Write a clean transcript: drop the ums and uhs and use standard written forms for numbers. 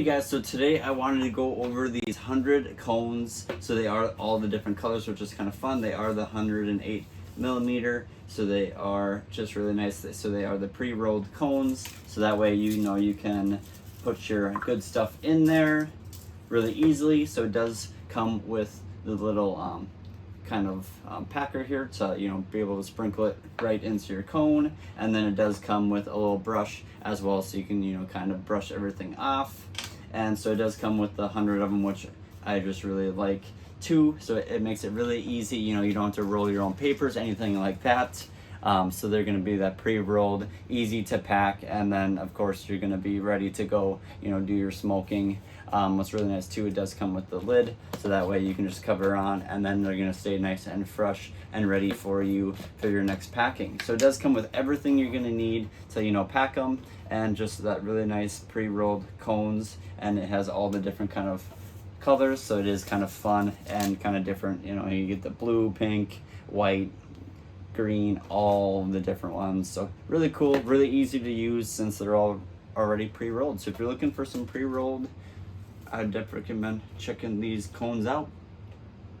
Hey guys, so today I wanted to go over these 100 cones. So they are all the different colors, which is kind of fun. They are the 108 millimeter, so they are just really nice. So they are the pre-rolled cones, so that way you know you can put your good stuff in there really easily. So it does come with the little kind of packer here to be able to sprinkle it right into your cone, and then it does come with a little brush as well, so you can kind of brush everything off. And so it does come with the 100 of them, which I just really like too. So it makes it really easy. You don't have to roll your own papers, anything like that. So they're going to be that pre-rolled, easy to pack, and then of course you're going to be ready to go, do your smoking. What's really nice too, it does come with the lid, so that way you can just cover on, and then they're going to stay nice and fresh and ready for you for your next packing. So it does come with everything you're going to need to pack them, and just that really nice pre-rolled cones, and it has all the different kind of colors, so it is kind of fun and kind of different. You get the blue, pink, white, green, all the different ones. So really cool, really easy to use since they're all already pre-rolled. So if you're looking for some pre-rolled, I'd definitely recommend checking these cones out.